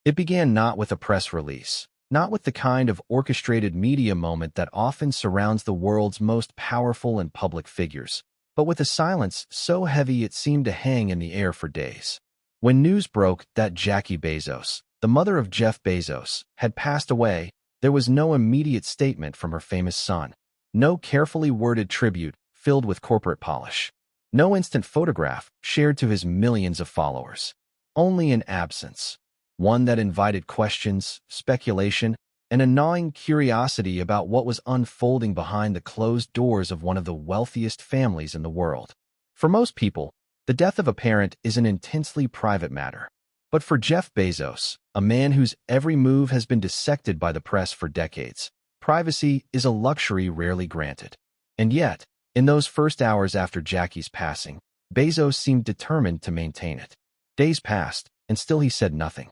It began not with a press release, not with the kind of orchestrated media moment that often surrounds the world's most powerful and public figures, but with a silence so heavy it seemed to hang in the air for days. When news broke that Jackie Bezos, the mother of Jeff Bezos, had passed away, there was no immediate statement from her famous son, no carefully worded tribute filled with corporate polish, no instant photograph shared to his millions of followers. Only an absence, one that invited questions, speculation, and a gnawing curiosity about what was unfolding behind the closed doors of one of the wealthiest families in the world. For most people, the death of a parent is an intensely private matter. But for Jeff Bezos, a man whose every move has been dissected by the press for decades, privacy is a luxury rarely granted. And yet, in those first hours after Jackie's passing, Bezos seemed determined to maintain it. Days passed, and still he said nothing.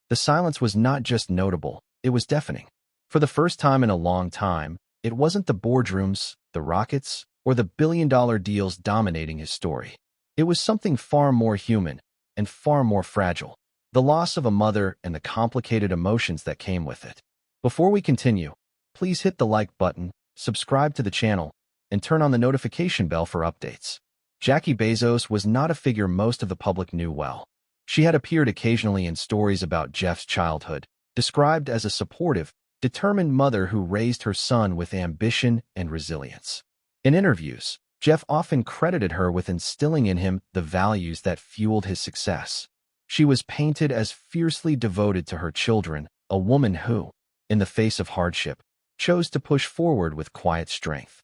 The silence was not just notable, it was deafening. For the first time in a long time, it wasn't the boardrooms, the rockets, or the billion-dollar deals dominating his story. It was something far more human and far more fragile, the loss of a mother and the complicated emotions that came with it. Before we continue, please hit the like button, subscribe to the channel, and turn on the notification bell for updates. Jackie Bezos was not a figure most of the public knew well. She had appeared occasionally in stories about Jeff's childhood, described as a supportive, determined mother who raised her son with ambition and resilience. In interviews, Jeff often credited her with instilling in him the values that fueled his success. She was painted as fiercely devoted to her children, a woman who, in the face of hardship, chose to push forward with quiet strength.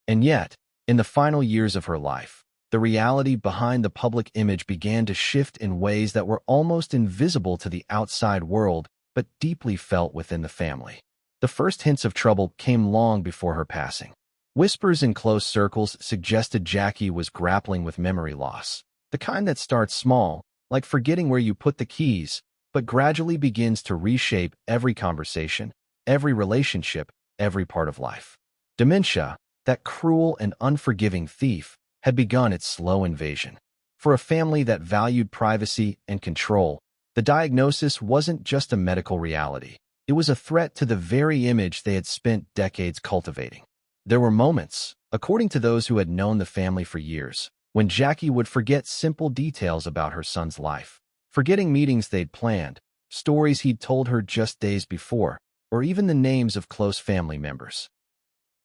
And yet, in the final years of her life, the reality behind the public image began to shift in ways that were almost invisible to the outside world, but deeply felt within the family. The first hints of trouble came long before her passing. Whispers in close circles suggested Jackie was grappling with memory loss, the kind that starts small, like forgetting where you put the keys, but gradually begins to reshape every conversation, every relationship, every part of life. Dementia, that cruel and unforgiving thief, had begun its slow invasion. For a family that valued privacy and control, the diagnosis wasn't just a medical reality. It was a threat to the very image they had spent decades cultivating. There were moments, according to those who had known the family for years, when Jackie would forget simple details about her son's life, forgetting meetings they'd planned, stories he'd told her just days before, or even the names of close family members.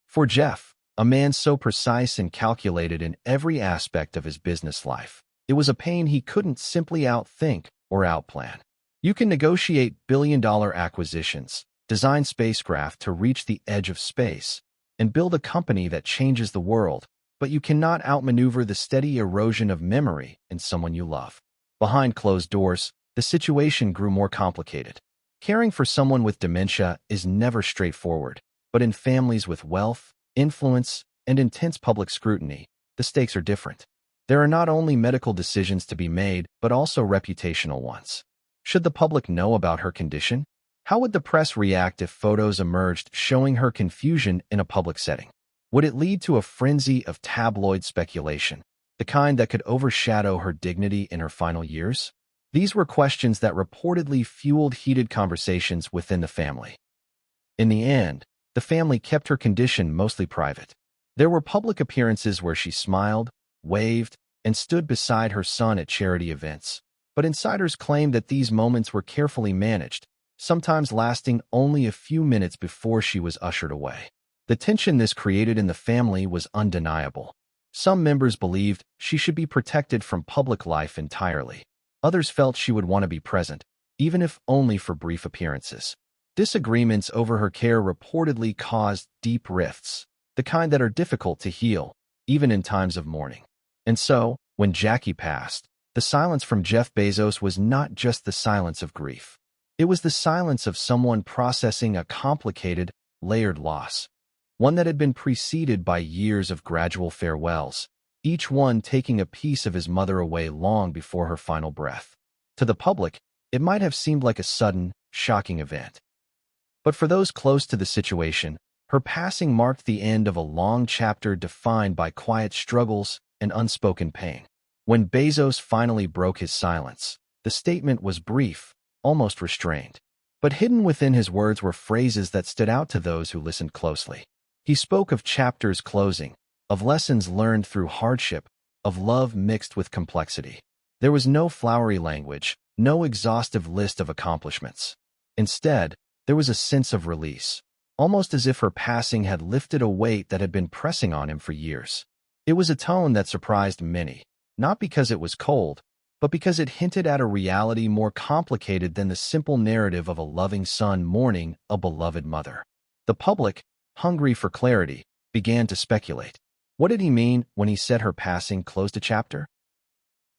For Jeff, a man so precise and calculated in every aspect of his business life, it was a pain he couldn't simply outthink or outplan. You can negotiate billion-dollar acquisitions, design spacecraft to reach the edge of space, and build a company that changes the world, but you cannot outmaneuver the steady erosion of memory in someone you love. Behind closed doors, the situation grew more complicated. Caring for someone with dementia is never straightforward, but in families with wealth, influence, and intense public scrutiny, the stakes are different. There are not only medical decisions to be made, but also reputational ones. Should the public know about her condition? How would the press react if photos emerged showing her confusion in a public setting? Would it lead to a frenzy of tabloid speculation, the kind that could overshadow her dignity in her final years? These were questions that reportedly fueled heated conversations within the family. In the end, the family kept her condition mostly private. There were public appearances where she smiled, waved, and stood beside her son at charity events, but insiders claimed that these moments were carefully managed, sometimes lasting only a few minutes before she was ushered away. The tension this created in the family was undeniable. Some members believed she should be protected from public life entirely. Others felt she would want to be present, even if only for brief appearances. Disagreements over her care reportedly caused deep rifts, the kind that are difficult to heal, even in times of mourning. And so, when Jackie passed, the silence from Jeff Bezos was not just the silence of grief. It was the silence of someone processing a complicated, layered loss, one that had been preceded by years of gradual farewells, each one taking a piece of his mother away long before her final breath. To the public, it might have seemed like a sudden, shocking event. But for those close to the situation, her passing marked the end of a long chapter defined by quiet struggles and unspoken pain. When Bezos finally broke his silence, the statement was brief, almost restrained. But hidden within his words were phrases that stood out to those who listened closely. He spoke of chapters closing, of lessons learned through hardship, of love mixed with complexity. There was no flowery language, no exhaustive list of accomplishments. Instead, there was a sense of release, almost as if her passing had lifted a weight that had been pressing on him for years. It was a tone that surprised many, not because it was cold, but because it hinted at a reality more complicated than the simple narrative of a loving son mourning a beloved mother. The public, hungry for clarity, began to speculate. What did he mean when he said her passing closed a chapter?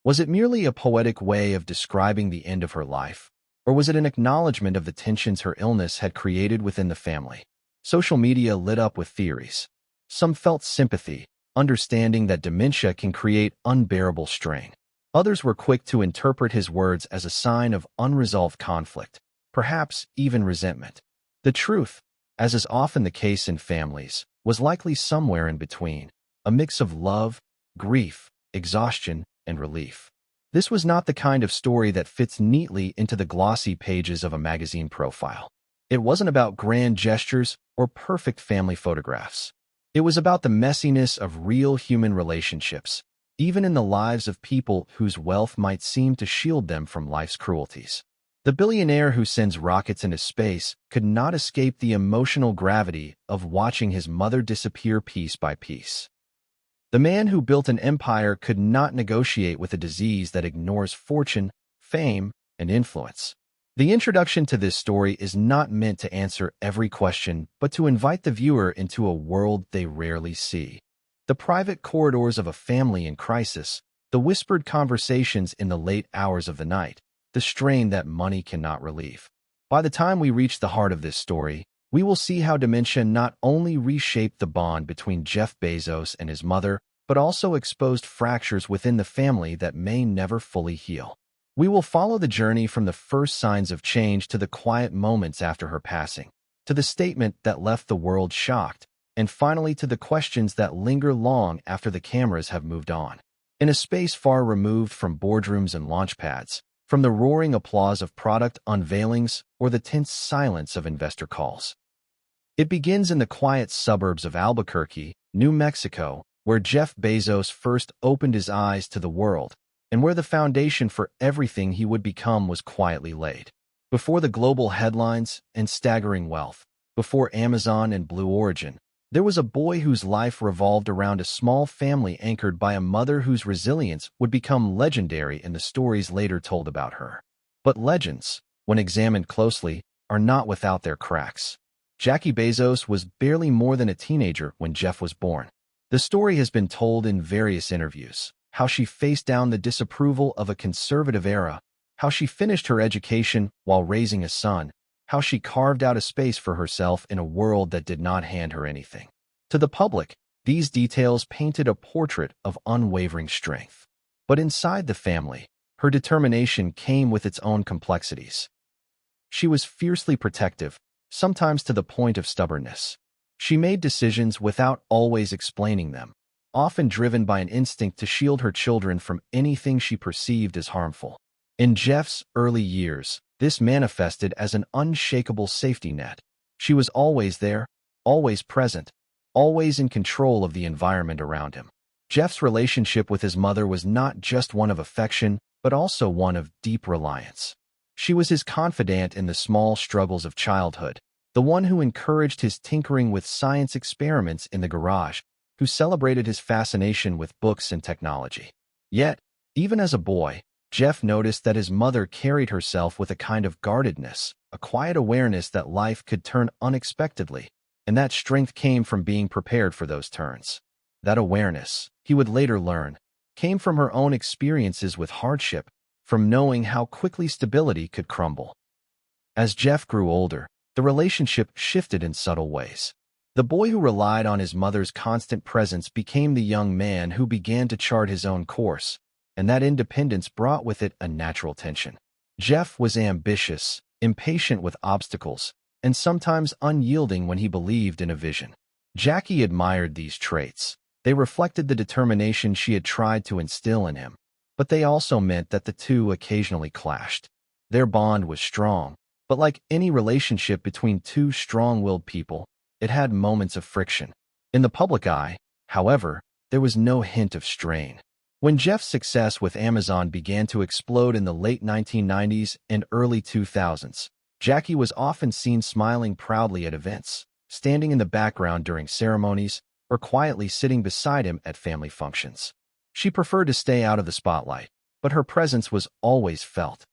Was it merely a poetic way of describing the end of her life, or was it an acknowledgement of the tensions her illness had created within the family? Social media lit up with theories. Some felt sympathy, understanding that dementia can create unbearable strain. Others were quick to interpret his words as a sign of unresolved conflict, perhaps even resentment. The truth, as is often the case in families, was likely somewhere in between, a mix of love, grief, exhaustion, and relief. This was not the kind of story that fits neatly into the glossy pages of a magazine profile. It wasn't about grand gestures or perfect family photographs. It was about the messiness of real human relationships, even in the lives of people whose wealth might seem to shield them from life's cruelties. The billionaire who sends rockets into space could not escape the emotional gravity of watching his mother disappear piece by piece. The man who built an empire could not negotiate with a disease that ignores fortune, fame, and influence. The introduction to this story is not meant to answer every question, but to invite the viewer into a world they rarely see. The private corridors of a family in crisis, the whispered conversations in the late hours of the night, the strain that money cannot relieve. By the time we reach the heart of this story, we will see how dementia not only reshaped the bond between Jeff Bezos and his mother, but also exposed fractures within the family that may never fully heal. We will follow the journey from the first signs of change to the quiet moments after her passing, to the statement that left the world shocked, and finally to the questions that linger long after the cameras have moved on. In a space far removed from boardrooms and launchpads, from the roaring applause of product unveilings or the tense silence of investor calls. It begins in the quiet suburbs of Albuquerque, New Mexico, where Jeff Bezos first opened his eyes to the world, and where the foundation for everything he would become was quietly laid. Before the global headlines and staggering wealth, before Amazon and Blue Origin, there was a boy whose life revolved around a small family anchored by a mother whose resilience would become legendary in the stories later told about her. But legends, when examined closely, are not without their cracks. Jackie Bezos was barely more than a teenager when Jeff was born. The story has been told in various interviews, how she faced down the disapproval of a conservative era, how she finished her education while raising a son, how she carved out a space for herself in a world that did not hand her anything. To the public, these details painted a portrait of unwavering strength. But inside the family, her determination came with its own complexities. She was fiercely protective, sometimes to the point of stubbornness. She made decisions without always explaining them, often driven by an instinct to shield her children from anything she perceived as harmful. In Jeff's early years, this manifested as an unshakable safety net. She was always there, always present, always in control of the environment around him. Jeff's relationship with his mother was not just one of affection, but also one of deep reliance. She was his confidant in the small struggles of childhood, the one who encouraged his tinkering with science experiments in the garage, who celebrated his fascination with books and technology. Yet, even as a boy, Jeff noticed that his mother carried herself with a kind of guardedness, a quiet awareness that life could turn unexpectedly, and that strength came from being prepared for those turns. That awareness, he would later learn, came from her own experiences with hardship, from knowing how quickly stability could crumble. As Jeff grew older, the relationship shifted in subtle ways. The boy who relied on his mother's constant presence became the young man who began to chart his own course, and that independence brought with it a natural tension. Jeff was ambitious, impatient with obstacles, and sometimes unyielding when he believed in a vision. Jackie admired these traits. They reflected the determination she had tried to instill in him, but they also meant that the two occasionally clashed. Their bond was strong, but like any relationship between two strong-willed people, it had moments of friction. In the public eye, however, there was no hint of strain. When Jeff's success with Amazon began to explode in the late 1990s and early 2000s, Jackie was often seen smiling proudly at events, standing in the background during ceremonies, or quietly sitting beside him at family functions. She preferred to stay out of the spotlight, but her presence was always felt.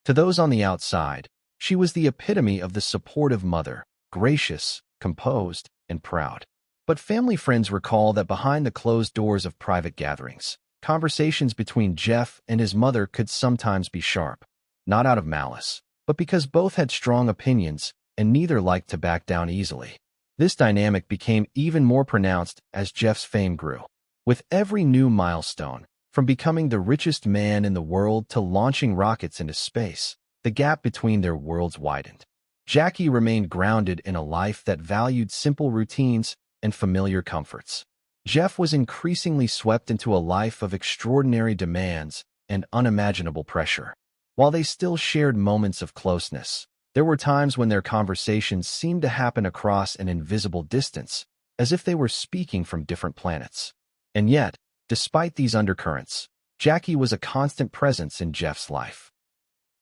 To those on the outside, she was the epitome of the supportive mother, gracious, composed, and proud. But family friends recall that behind the closed doors of private gatherings, conversations between Jeff and his mother could sometimes be sharp, not out of malice, but because both had strong opinions and neither liked to back down easily. This dynamic became even more pronounced as Jeff's fame grew. With every new milestone, from becoming the richest man in the world to launching rockets into space, the gap between their worlds widened. Jackie remained grounded in a life that valued simple routines and familiar comforts. Jeff was increasingly swept into a life of extraordinary demands and unimaginable pressure. While they still shared moments of closeness, there were times when their conversations seemed to happen across an invisible distance, as if they were speaking from different planets. And yet, despite these undercurrents, Jackie was a constant presence in Jeff's life.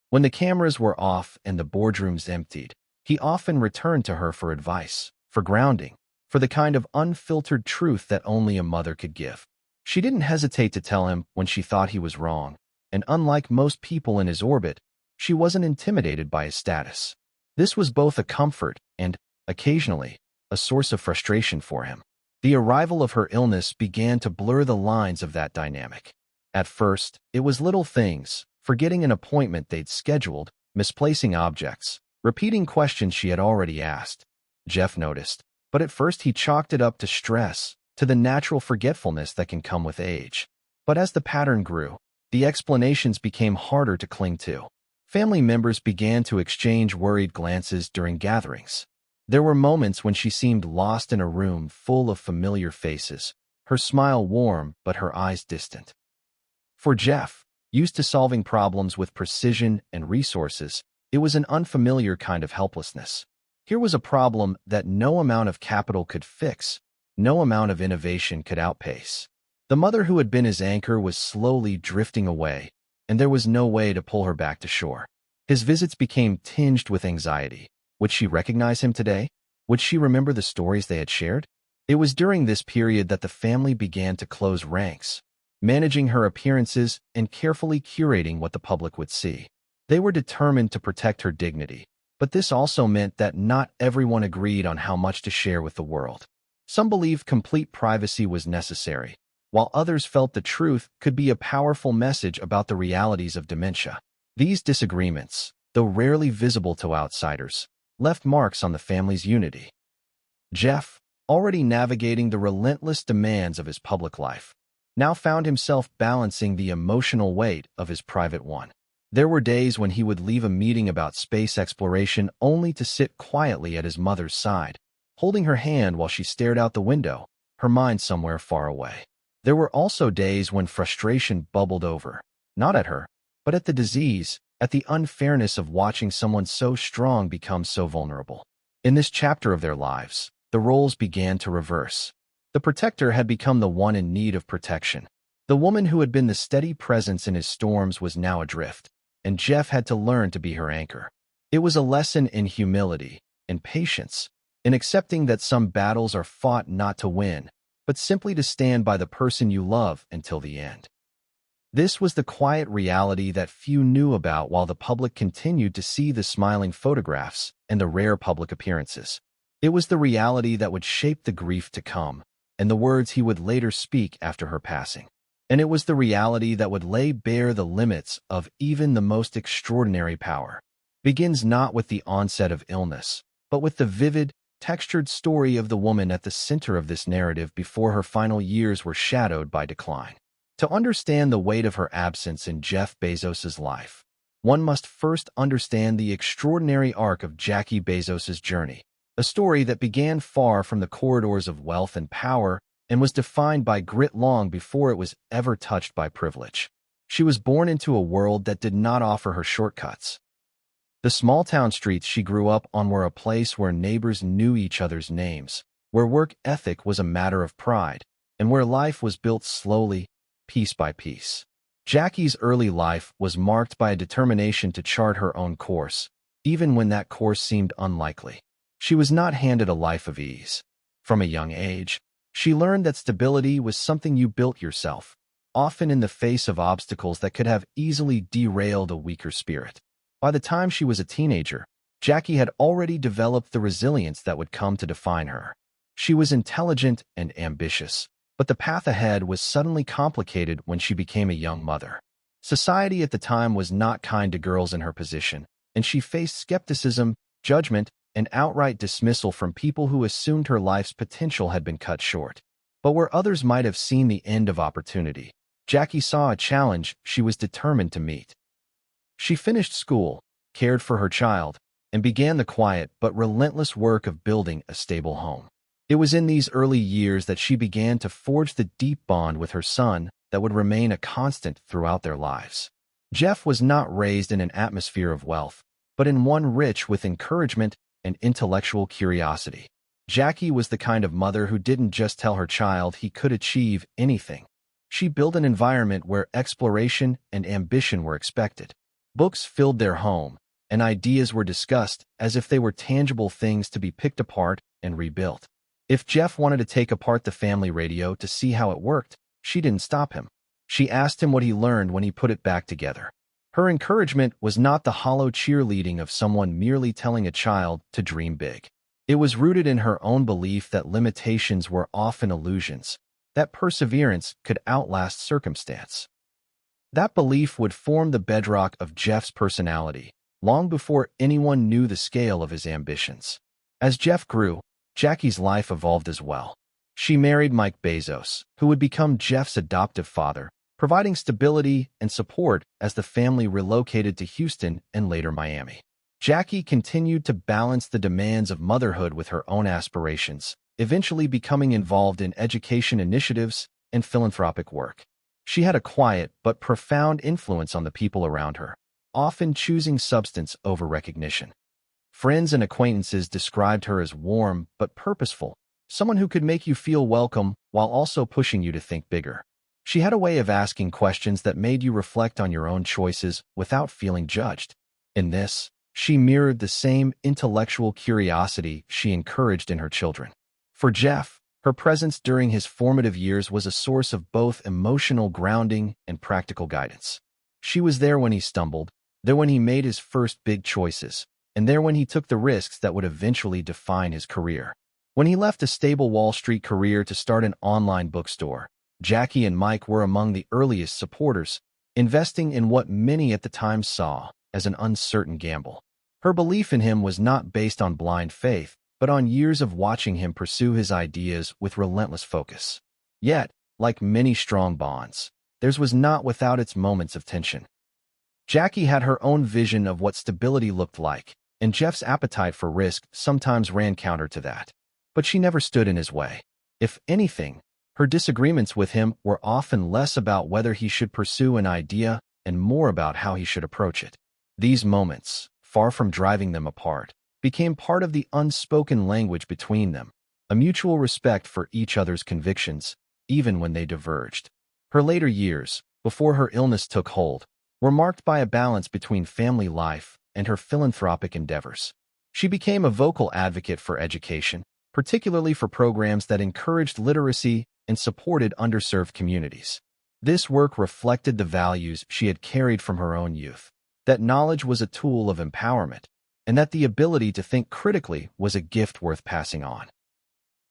When the cameras were off and the boardrooms emptied, he often returned to her for advice, for grounding, for the kind of unfiltered truth that only a mother could give. She didn't hesitate to tell him when she thought he was wrong, and unlike most people in his orbit, she wasn't intimidated by his status. This was both a comfort and, occasionally, a source of frustration for him. The arrival of her illness began to blur the lines of that dynamic. At first, it was little things, forgetting an appointment they'd scheduled, misplacing objects, repeating questions she had already asked. Jeff noticed, but at first he chalked it up to stress, to the natural forgetfulness that can come with age. But as the pattern grew, the explanations became harder to cling to. Family members began to exchange worried glances during gatherings. There were moments when she seemed lost in a room full of familiar faces, her smile warm but her eyes distant. For Jeff, used to solving problems with precision and resources, it was an unfamiliar kind of helplessness. Here was a problem that no amount of capital could fix, no amount of innovation could outpace. The mother who had been his anchor was slowly drifting away, and there was no way to pull her back to shore. His visits became tinged with anxiety. Would she recognize him today? Would she remember the stories they had shared? It was during this period that the family began to close ranks, managing her appearances and carefully curating what the public would see. They were determined to protect her dignity, but this also meant that not everyone agreed on how much to share with the world. Some believed complete privacy was necessary, while others felt the truth could be a powerful message about the realities of dementia. These disagreements, though rarely visible to outsiders, left marks on the family's unity. Jeff, already navigating the relentless demands of his public life, now found himself balancing the emotional weight of his private one. There were days when he would leave a meeting about space exploration only to sit quietly at his mother's side, holding her hand while she stared out the window, her mind somewhere far away. There were also days when frustration bubbled over, not at her, but at the disease, at the unfairness of watching someone so strong become so vulnerable. In this chapter of their lives, the roles began to reverse. The protector had become the one in need of protection. The woman who had been the steady presence in his storms was now adrift, and Jeff had to learn to be her anchor. It was a lesson in humility, in patience, in accepting that some battles are fought not to win, but simply to stand by the person you love until the end. This was the quiet reality that few knew about while the public continued to see the smiling photographs and the rare public appearances. It was the reality that would shape the grief to come, and the words he would later speak after her passing. And it was the reality that would lay bare the limits of even the most extraordinary power. Begins not with the onset of illness, but with the vivid, textured story of the woman at the center of this narrative before her final years were shadowed by decline. To understand the weight of her absence in Jeff Bezos's life, one must first understand the extraordinary arc of Jackie Bezos's journey, a story that began far from the corridors of wealth and power and was defined by grit long before it was ever touched by privilege. She was born into a world that did not offer her shortcuts. The small-town streets she grew up on were a place where neighbors knew each other's names, where work ethic was a matter of pride, and where life was built slowly, piece by piece. Jackie's early life was marked by a determination to chart her own course, even when that course seemed unlikely. She was not handed a life of ease. From a young age, she learned that stability was something you built yourself, often in the face of obstacles that could have easily derailed a weaker spirit. By the time she was a teenager, Jackie had already developed the resilience that would come to define her. She was intelligent and ambitious, but the path ahead was suddenly complicated when she became a young mother. Society at the time was not kind to girls in her position, and she faced skepticism, judgment, and outright dismissal from people who assumed her life's potential had been cut short. But where others might have seen the end of opportunity, Jackie saw a challenge she was determined to meet. She finished school, cared for her child, and began the quiet but relentless work of building a stable home. It was in these early years that she began to forge the deep bond with her son that would remain a constant throughout their lives. Jeff was not raised in an atmosphere of wealth, but in one rich with encouragement and intellectual curiosity. Jackie was the kind of mother who didn't just tell her child he could achieve anything. She built an environment where exploration and ambition were expected. Books filled their home, and ideas were discussed as if they were tangible things to be picked apart and rebuilt. If Jeff wanted to take apart the family radio to see how it worked, she didn't stop him. She asked him what he learned when he put it back together. Her encouragement was not the hollow cheerleading of someone merely telling a child to dream big. It was rooted in her own belief that limitations were often illusions, that perseverance could outlast circumstance. That belief would form the bedrock of Jeff's personality, long before anyone knew the scale of his ambitions. As Jeff grew, Jackie's life evolved as well. She married Mike Bezos, who would become Jeff's adoptive father, providing stability and support as the family relocated to Houston and later Miami. Jackie continued to balance the demands of motherhood with her own aspirations, eventually becoming involved in education initiatives and philanthropic work. She had a quiet but profound influence on the people around her, often choosing substance over recognition. Friends and acquaintances described her as warm but purposeful, someone who could make you feel welcome while also pushing you to think bigger. She had a way of asking questions that made you reflect on your own choices without feeling judged. In this, she mirrored the same intellectual curiosity she encouraged in her children. For Jeff, her presence during his formative years was a source of both emotional grounding and practical guidance. She was there when he stumbled, there when he made his first big choices, and there when he took the risks that would eventually define his career. When he left a stable Wall Street career to start an online bookstore, Jackie and Mike were among the earliest supporters, investing in what many at the time saw as an uncertain gamble. Her belief in him was not based on blind faith, but on years of watching him pursue his ideas with relentless focus. Yet, like many strong bonds, theirs was not without its moments of tension. Jackie had her own vision of what stability looked like, and Jeff's appetite for risk sometimes ran counter to that. But she never stood in his way. If anything, her disagreements with him were often less about whether he should pursue an idea and more about how he should approach it. These moments, far from driving them apart, became part of the unspoken language between them, a mutual respect for each other's convictions, even when they diverged. Her later years, before her illness took hold, were marked by a balance between family life and her philanthropic endeavors. She became a vocal advocate for education, particularly for programs that encouraged literacy and supported underserved communities. This work reflected the values she had carried from her own youth, that knowledge was a tool of empowerment, and that the ability to think critically was a gift worth passing on.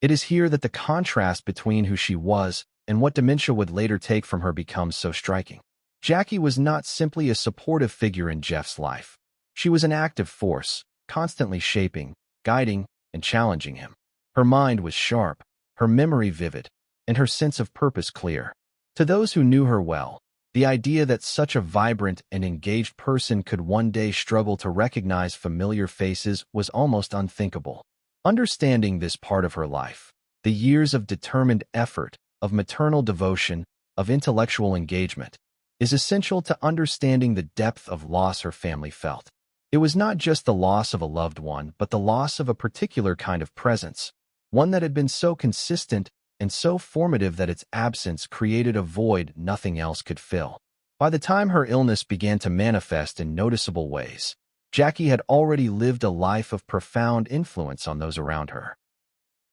It is here that the contrast between who she was and what dementia would later take from her becomes so striking. Jackie was not simply a supportive figure in Jeff's life. She was an active force, constantly shaping, guiding, and challenging him. Her mind was sharp, her memory vivid, and her sense of purpose clear. To those who knew her well, the idea that such a vibrant and engaged person could one day struggle to recognize familiar faces was almost unthinkable. Understanding this part of her life, the years of determined effort, of maternal devotion, of intellectual engagement, is essential to understanding the depth of loss her family felt. It was not just the loss of a loved one, but the loss of a particular kind of presence, one that had been so consistent and so formative that its absence created a void nothing else could fill. By the time her illness began to manifest in noticeable ways, Jackie had already lived a life of profound influence on those around her.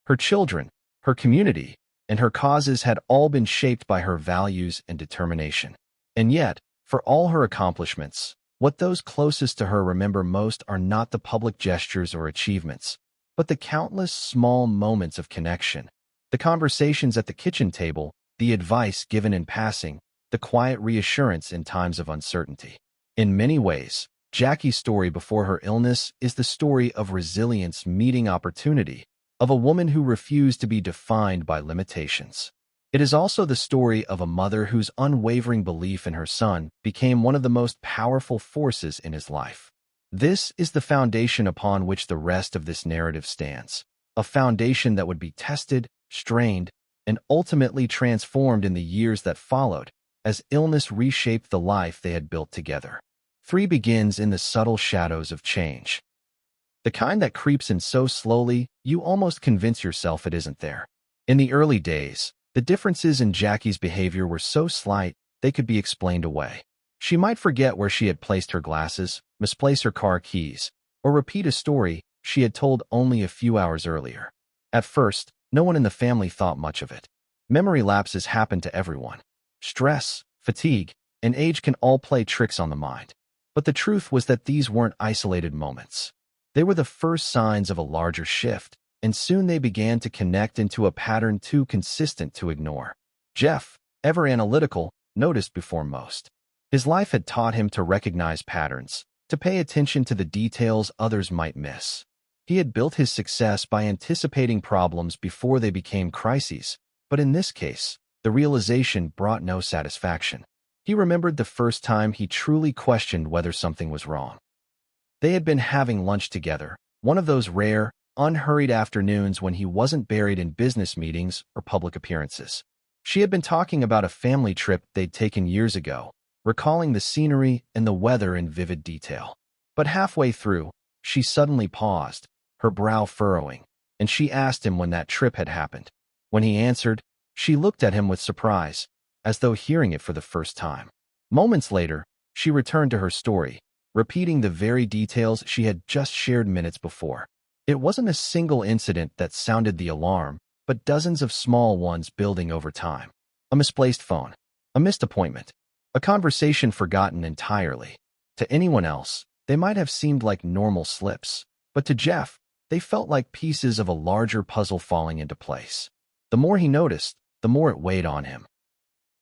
Her children, her community, and her causes had all been shaped by her values and determination. And yet, for all her accomplishments, what those closest to her remember most are not the public gestures or achievements, but the countless small moments of connection, the conversations at the kitchen table, the advice given in passing, the quiet reassurance in times of uncertainty. In many ways, Jackie's story before her illness is the story of resilience meeting opportunity, of a woman who refused to be defined by limitations. It is also the story of a mother whose unwavering belief in her son became one of the most powerful forces in his life. This is the foundation upon which the rest of this narrative stands, a foundation that would be tested, strained, and ultimately transformed in the years that followed, as illness reshaped the life they had built together. 3 begins in the subtle shadows of change. The kind that creeps in so slowly, you almost convince yourself it isn't there. In the early days, the differences in Jackie's behavior were so slight, they could be explained away. She might forget where she had placed her glasses, misplace her car keys, or repeat a story she had told only a few hours earlier. At first, no one in the family thought much of it. Memory lapses happen to everyone. Stress, fatigue, and age can all play tricks on the mind. But the truth was that these weren't isolated moments. They were the first signs of a larger shift, and soon they began to connect into a pattern too consistent to ignore. Jeff, ever analytical, noticed before most. His life had taught him to recognize patterns, to pay attention to the details others might miss. He had built his success by anticipating problems before they became crises, but in this case, the realization brought no satisfaction. He remembered the first time he truly questioned whether something was wrong. They had been having lunch together, one of those rare, unhurried afternoons when he wasn't buried in business meetings or public appearances. She had been talking about a family trip they'd taken years ago, recalling the scenery and the weather in vivid detail. But halfway through, she suddenly paused, her brow furrowing, and she asked him when that trip had happened. When he answered, she looked at him with surprise, as though hearing it for the first time. Moments later, she returned to her story, repeating the very details she had just shared minutes before. It wasn't a single incident that sounded the alarm, but dozens of small ones building over time. A misplaced phone, a missed appointment, a conversation forgotten entirely. To anyone else, they might have seemed like normal slips, but to Jeff, they felt like pieces of a larger puzzle falling into place. The more he noticed, the more it weighed on him.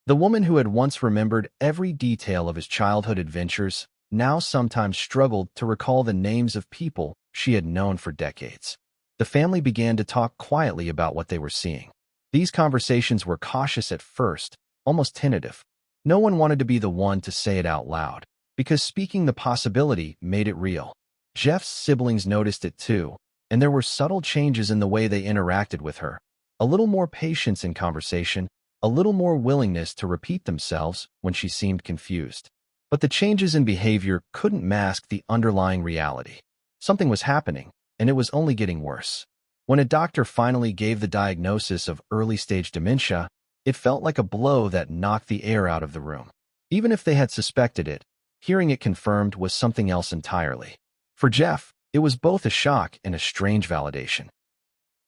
The woman who had once remembered every detail of his childhood adventures now sometimes struggled to recall the names of people she had known for decades. The family began to talk quietly about what they were seeing. These conversations were cautious at first, almost tentative. No one wanted to be the one to say it out loud, because speaking the possibility made it real. Jeff's siblings noticed it too, and there were subtle changes in the way they interacted with her. A little more patience in conversation, a little more willingness to repeat themselves when she seemed confused. But the changes in behavior couldn't mask the underlying reality. Something was happening, and it was only getting worse. When a doctor finally gave the diagnosis of early-stage dementia, it felt like a blow that knocked the air out of the room. Even if they had suspected it, hearing it confirmed was something else entirely. For Jeff, it was both a shock and a strange validation.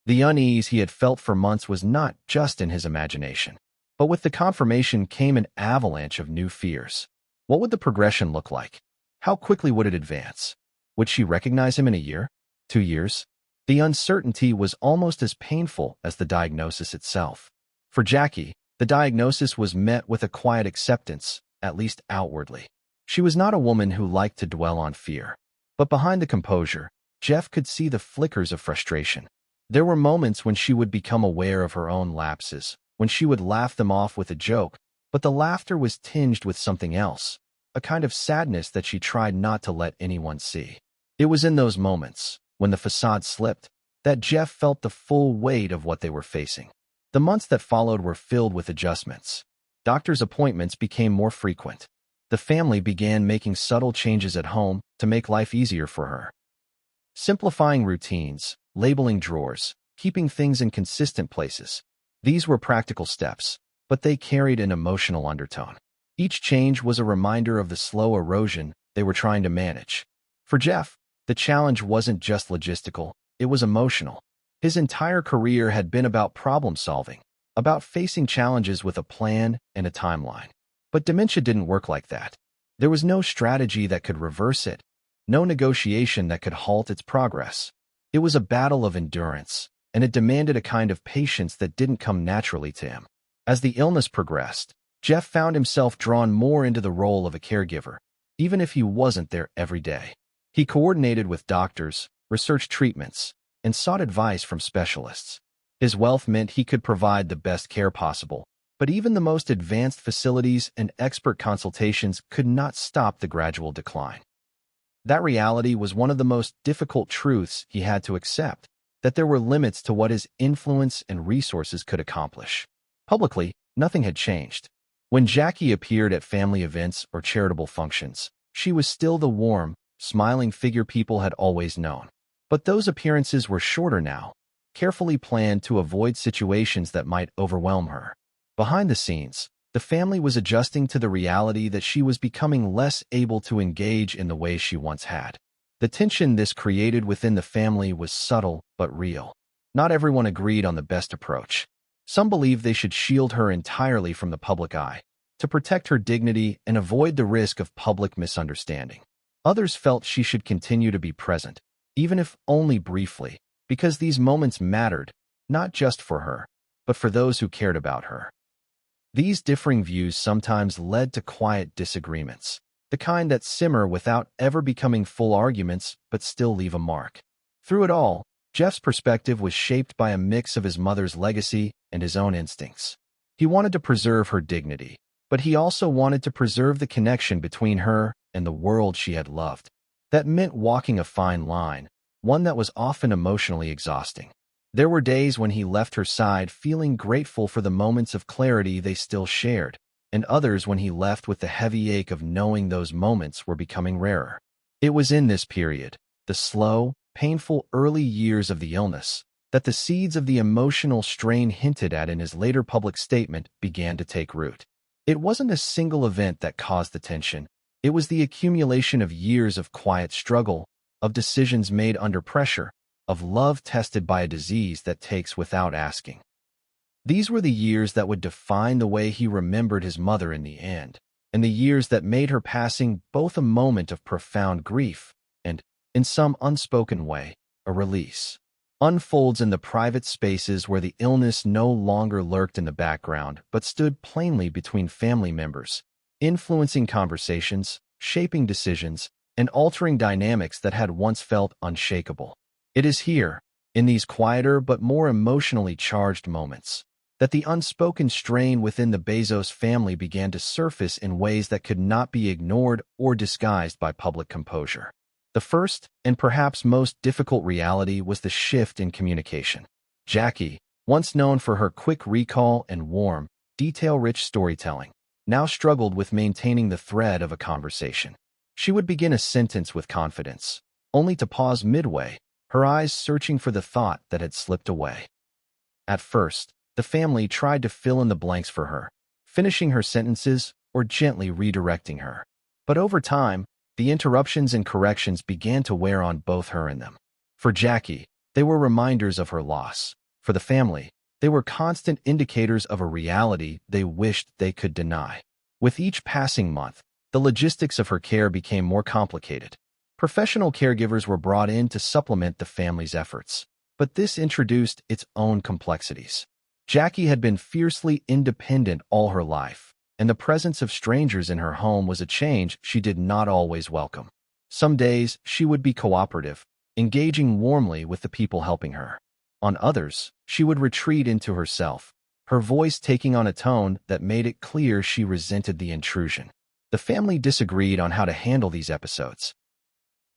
The unease he had felt for months was not just in his imagination, but with the confirmation came an avalanche of new fears. What would the progression look like? How quickly would it advance? Would she recognize him in a year? 2 years? The uncertainty was almost as painful as the diagnosis itself. For Jackie, the diagnosis was met with a quiet acceptance, at least outwardly. She was not a woman who liked to dwell on fear. But behind the composure, Jeff could see the flickers of frustration. There were moments when she would become aware of her own lapses, when she would laugh them off with a joke, but the laughter was tinged with something else, a kind of sadness that she tried not to let anyone see. It was in those moments, when the facade slipped, that Jeff felt the full weight of what they were facing. The months that followed were filled with adjustments. Doctor's appointments became more frequent. The family began making subtle changes at home to make life easier for her. Simplifying routines, labeling drawers, keeping things in consistent places. These were practical steps, but they carried an emotional undertone. Each change was a reminder of the slow erosion they were trying to manage. For Jeff, the challenge wasn't just logistical, it was emotional. His entire career had been about problem solving, about facing challenges with a plan and a timeline. But dementia didn't work like that. There was no strategy that could reverse it, no negotiation that could halt its progress. It was a battle of endurance, and it demanded a kind of patience that didn't come naturally to him. As the illness progressed, Jeff found himself drawn more into the role of a caregiver, even if he wasn't there every day. He coordinated with doctors, researched treatments, and sought advice from specialists. His wealth meant he could provide the best care possible, but even the most advanced facilities and expert consultations could not stop the gradual decline. That reality was one of the most difficult truths he had to accept, that there were limits to what his influence and resources could accomplish. Publicly, nothing had changed. When Jackie appeared at family events or charitable functions, she was still the warm, smiling figure people had always known. But those appearances were shorter now, carefully planned to avoid situations that might overwhelm her. Behind the scenes, the family was adjusting to the reality that she was becoming less able to engage in the way she once had. The tension this created within the family was subtle but real. Not everyone agreed on the best approach. Some believed they should shield her entirely from the public eye, to protect her dignity and avoid the risk of public misunderstanding. Others felt she should continue to be present, even if only briefly, because these moments mattered, not just for her, but for those who cared about her. These differing views sometimes led to quiet disagreements, the kind that simmer without ever becoming full arguments but still leave a mark. Through it all, Jeff's perspective was shaped by a mix of his mother's legacy and his own instincts. He wanted to preserve her dignity, but he also wanted to preserve the connection between her and the world she had loved. That meant walking a fine line, one that was often emotionally exhausting. There were days when he left her side feeling grateful for the moments of clarity they still shared, and others when he left with the heavy ache of knowing those moments were becoming rarer. It was in this period, the slow, painful early years of the illness, that the seeds of the emotional strain hinted at in his later public statement began to take root. It wasn't a single event that caused the tension. It was the accumulation of years of quiet struggle, of decisions made under pressure, of love tested by a disease that takes without asking. These were the years that would define the way he remembered his mother in the end, and the years that made her passing both a moment of profound grief and, in some unspoken way, a release. Unfolds in the private spaces where the illness no longer lurked in the background but stood plainly between family members, influencing conversations, shaping decisions, and altering dynamics that had once felt unshakable. It is here, in these quieter but more emotionally charged moments, that the unspoken strain within the Bezos family began to surface in ways that could not be ignored or disguised by public composure. The first, and perhaps most difficult reality was the shift in communication. Jackie, once known for her quick recall and warm, detail-rich storytelling, now struggled with maintaining the thread of a conversation. She would begin a sentence with confidence, only to pause midway, her eyes searching for the thought that had slipped away. At first, the family tried to fill in the blanks for her, finishing her sentences or gently redirecting her. But over time, the interruptions and corrections began to wear on both her and them. For Jackie, they were reminders of her loss. For the family, they were constant indicators of a reality they wished they could deny. With each passing month, the logistics of her care became more complicated. Professional caregivers were brought in to supplement the family's efforts, but this introduced its own complexities. Jackie had been fiercely independent all her life, and the presence of strangers in her home was a change she did not always welcome. Some days, she would be cooperative, engaging warmly with the people helping her. On others, she would retreat into herself, her voice taking on a tone that made it clear she resented the intrusion. The family disagreed on how to handle these episodes.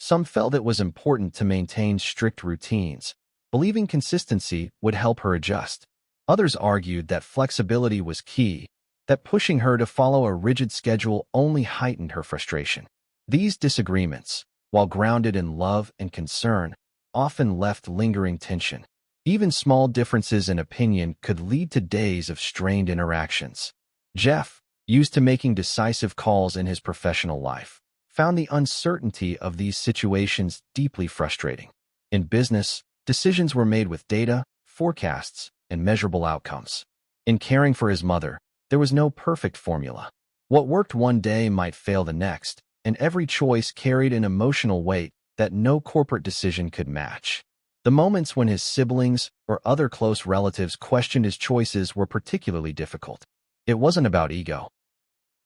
Some felt it was important to maintain strict routines, believing consistency would help her adjust. Others argued that flexibility was key, that pushing her to follow a rigid schedule only heightened her frustration. These disagreements, while grounded in love and concern, often left lingering tension. Even small differences in opinion could lead to days of strained interactions. Jeff, used to making decisive calls in his professional life, found the uncertainty of these situations deeply frustrating. In business, decisions were made with data, forecasts, and measurable outcomes. In caring for his mother, there was no perfect formula. What worked one day might fail the next, and every choice carried an emotional weight that no corporate decision could match. The moments when his siblings or other close relatives questioned his choices were particularly difficult. It wasn't about ego.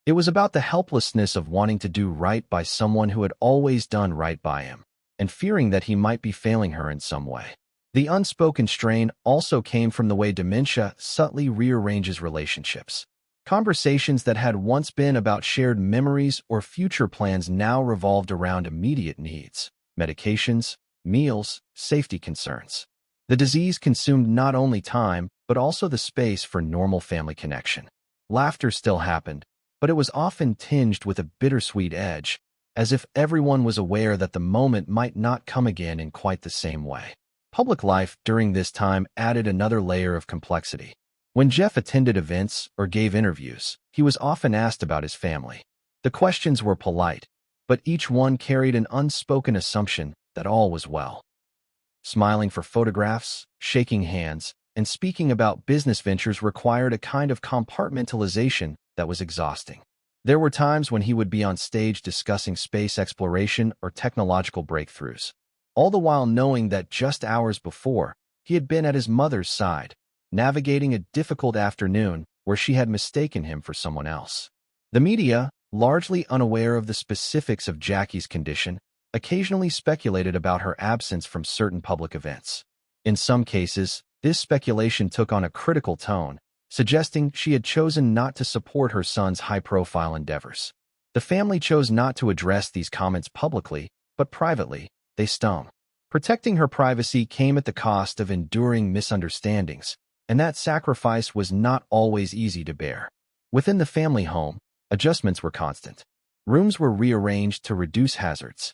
It was about the helplessness of wanting to do right by someone who had always done right by him, and fearing that he might be failing her in some way. The unspoken strain also came from the way dementia subtly rearranges relationships. Conversations that had once been about shared memories or future plans now revolved around immediate needs, medications, meals, safety concerns. The disease consumed not only time, but also the space for normal family connection. Laughter still happened, but it was often tinged with a bittersweet edge, as if everyone was aware that the moment might not come again in quite the same way. Public life during this time added another layer of complexity. When Jeff attended events or gave interviews, he was often asked about his family. The questions were polite, but each one carried an unspoken assumption that all was well. Smiling for photographs, shaking hands, and speaking about business ventures required a kind of compartmentalization that was exhausting. There were times when he would be on stage discussing space exploration or technological breakthroughs, all the while knowing that just hours before, he had been at his mother's side, navigating a difficult afternoon where she had mistaken him for someone else. The media, largely unaware of the specifics of Jackie's condition, occasionally speculated about her absence from certain public events. In some cases, this speculation took on a critical tone, suggesting she had chosen not to support her son's high-profile endeavors. The family chose not to address these comments publicly, but privately, they stung. Protecting her privacy came at the cost of enduring misunderstandings, and that sacrifice was not always easy to bear. Within the family home, adjustments were constant. Rooms were rearranged to reduce hazards.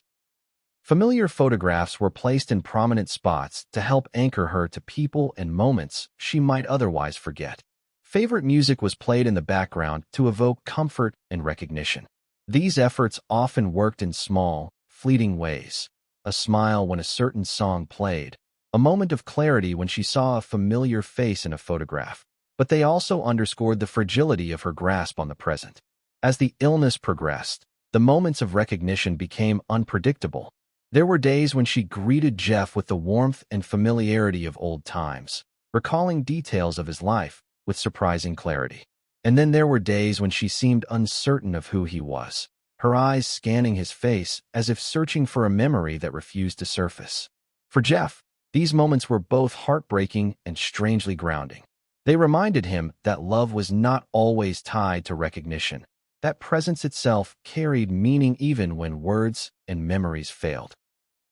Familiar photographs were placed in prominent spots to help anchor her to people and moments she might otherwise forget. Favorite music was played in the background to evoke comfort and recognition. These efforts often worked in small, fleeting ways. A smile when a certain song played, a moment of clarity when she saw a familiar face in a photograph, but they also underscored the fragility of her grasp on the present. As the illness progressed, the moments of recognition became unpredictable. There were days when she greeted Jeff with the warmth and familiarity of old times, recalling details of his life with surprising clarity. And then there were days when she seemed uncertain of who he was, her eyes scanning his face as if searching for a memory that refused to surface. For Jeff, these moments were both heartbreaking and strangely grounding. They reminded him that love was not always tied to recognition, that presence itself carried meaning even when words and memories failed.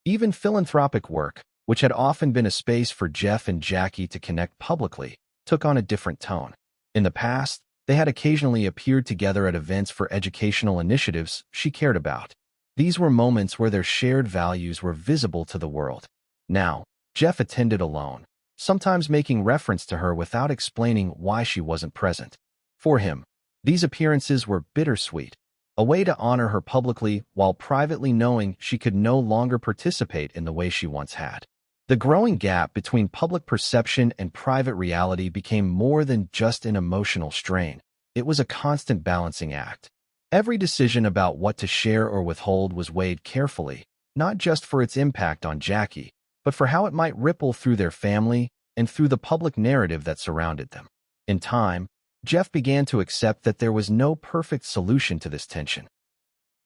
Even philanthropic work, which had often been a space for Jeff and Jackie to connect publicly, took on a different tone. In the past, they had occasionally appeared together at events for educational initiatives she cared about. These were moments where their shared values were visible to the world. Now, Jeff attended alone, sometimes making reference to her without explaining why she wasn't present. For him, these appearances were bittersweet, a way to honor her publicly while privately knowing she could no longer participate in the way she once had. The growing gap between public perception and private reality became more than just an emotional strain. It was a constant balancing act. Every decision about what to share or withhold was weighed carefully, not just for its impact on Jackie, but for how it might ripple through their family and through the public narrative that surrounded them. In time, Jeff began to accept that there was no perfect solution to this tension.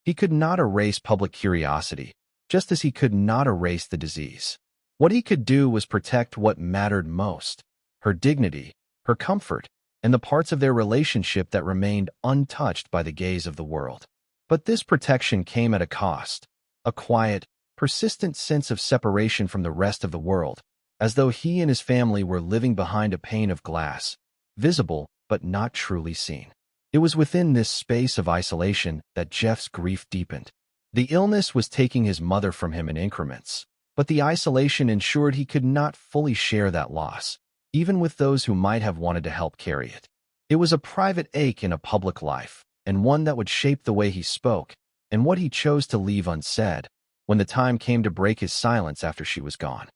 He could not erase public curiosity, just as he could not erase the disease. What he could do was protect what mattered most: her dignity, her comfort, and the parts of their relationship that remained untouched by the gaze of the world. But this protection came at a cost, a quiet, persistent sense of separation from the rest of the world, as though he and his family were living behind a pane of glass, visible but not truly seen. It was within this space of isolation that Jeff's grief deepened. The illness was taking his mother from him in increments, but the isolation ensured he could not fully share that loss, even with those who might have wanted to help carry it. It was a private ache in a public life, and one that would shape the way he spoke and what he chose to leave unsaid when the time came to break his silence after she was gone.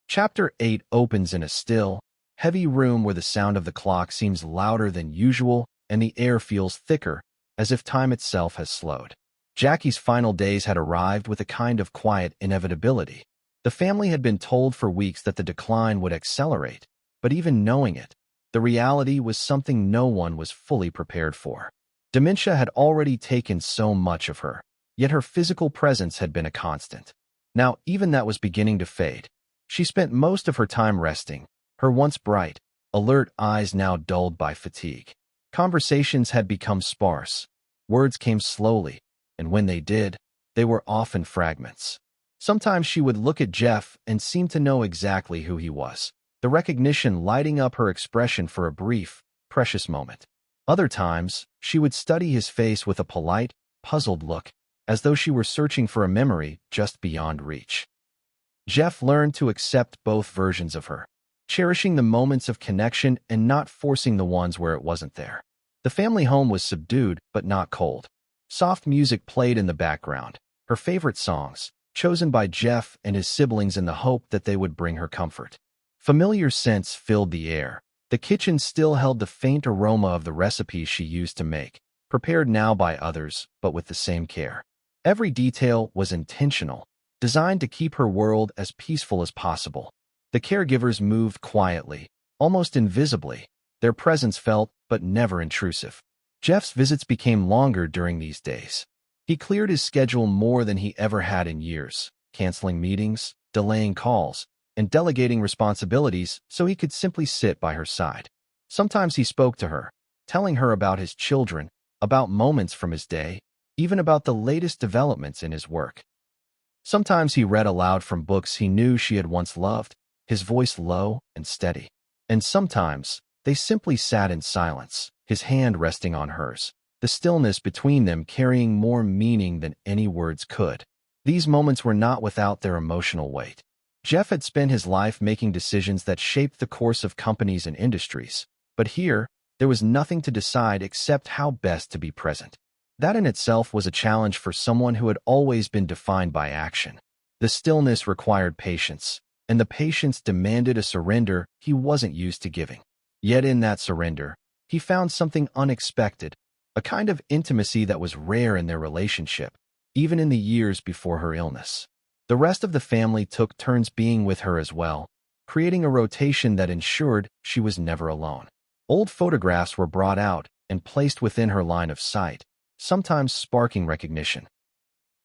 Chapter 8 opens in a still, heavy room where the sound of the clock seems louder than usual and the air feels thicker, as if time itself has slowed. Jackie's final days had arrived with a kind of quiet inevitability. The family had been told for weeks that the decline would accelerate, but even knowing it, the reality was something no one was fully prepared for. Dementia had already taken so much of her, yet her physical presence had been a constant. Now, even that was beginning to fade. She spent most of her time resting, her once bright, alert eyes now dulled by fatigue. Conversations had become sparse. Words came slowly, and when they did, they were often fragments. Sometimes she would look at Jeff and seem to know exactly who he was, the recognition lighting up her expression for a brief, precious moment. Other times, she would study his face with a polite, puzzled look, as though she were searching for a memory just beyond reach. Jeff learned to accept both versions of her, cherishing the moments of connection and not forcing the ones where it wasn't there. The family home was subdued but not cold. Soft music played in the background, her favorite songs, chosen by Jeff and his siblings in the hope that they would bring her comfort. Familiar scents filled the air. The kitchen still held the faint aroma of the recipes she used to make, prepared now by others, but with the same care. Every detail was intentional, designed to keep her world as peaceful as possible. The caregivers moved quietly, almost invisibly, their presence felt but never intrusive. Jeff's visits became longer during these days. He cleared his schedule more than he ever had in years, canceling meetings, delaying calls, and delegating responsibilities so he could simply sit by her side. Sometimes he spoke to her, telling her about his children, about moments from his day, even about the latest developments in his work. Sometimes he read aloud from books he knew she had once loved, his voice low and steady. And sometimes they simply sat in silence, his hand resting on hers, the stillness between them carrying more meaning than any words could. These moments were not without their emotional weight. Jeff had spent his life making decisions that shaped the course of companies and industries, but here, there was nothing to decide except how best to be present. That in itself was a challenge for someone who had always been defined by action. The stillness required patience, and the patience demanded a surrender he wasn't used to giving. Yet in that surrender, he found something unexpected, a kind of intimacy that was rare in their relationship, even in the years before her illness. The rest of the family took turns being with her as well, creating a rotation that ensured she was never alone. Old photographs were brought out and placed within her line of sight, sometimes sparking recognition.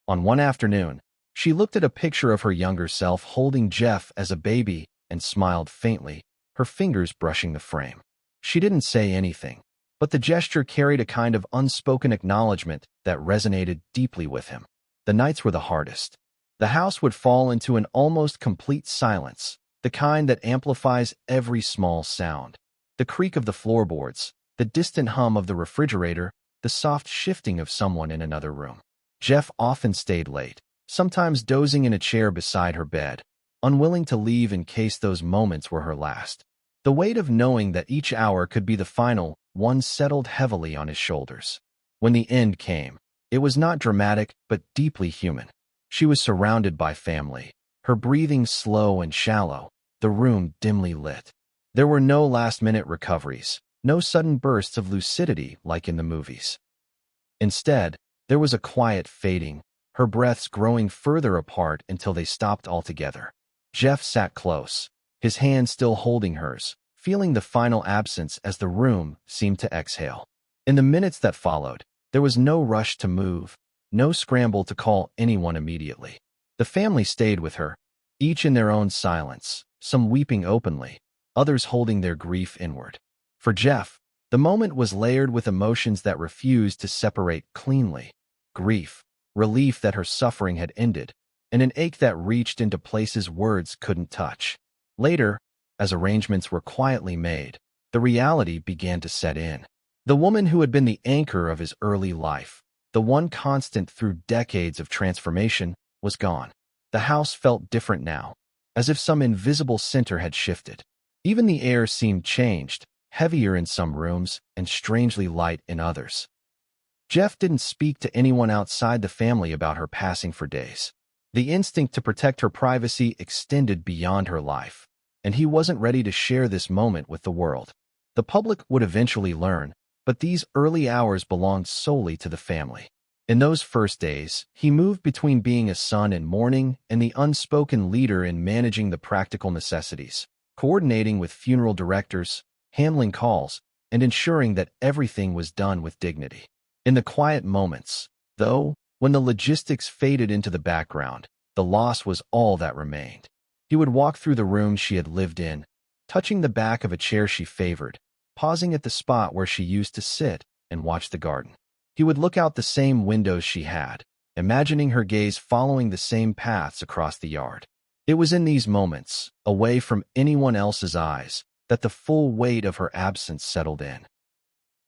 On one afternoon, she looked at a picture of her younger self holding Jeff as a baby and smiled faintly, her fingers brushing the frame. She didn't say anything, but the gesture carried a kind of unspoken acknowledgement that resonated deeply with him. The nights were the hardest. The house would fall into an almost complete silence, the kind that amplifies every small sound. The creak of the floorboards, the distant hum of the refrigerator, the soft shifting of someone in another room. Jeff often stayed late, sometimes dozing in a chair beside her bed, unwilling to leave in case those moments were her last. The weight of knowing that each hour could be the final one settled heavily on his shoulders. When the end came, it was not dramatic but deeply human. She was surrounded by family, her breathing slow and shallow, the room dimly lit. There were no last-minute recoveries, no sudden bursts of lucidity like in the movies. Instead, there was a quiet fading, her breaths growing further apart until they stopped altogether. Jeff sat close, his hand still holding hers, feeling the final absence as the room seemed to exhale. In the minutes that followed, there was no rush to move, no scramble to call anyone immediately. The family stayed with her, each in their own silence, some weeping openly, others holding their grief inward. For Jeff, the moment was layered with emotions that refused to separate cleanly. Grief, relief that her suffering had ended, and an ache that reached into places words couldn't touch. Later, as arrangements were quietly made, the reality began to set in. The woman who had been the anchor of his early life, the one constant through decades of transformation, was gone. The house felt different now, as if some invisible center had shifted. Even the air seemed changed, heavier in some rooms and strangely light in others. Jeff didn't speak to anyone outside the family about her passing for days. The instinct to protect her privacy extended beyond her life, and he wasn't ready to share this moment with the world. The public would eventually learn, but these early hours belonged solely to the family. In those first days, he moved between being a son in mourning and the unspoken leader in managing the practical necessities, coordinating with funeral directors, handling calls, and ensuring that everything was done with dignity. In the quiet moments, though, when the logistics faded into the background, the loss was all that remained. He would walk through the rooms she had lived in, touching the back of a chair she favored, pausing at the spot where she used to sit and watch the garden. He would look out the same windows she had, imagining her gaze following the same paths across the yard. It was in these moments, away from anyone else's eyes, that the full weight of her absence settled in.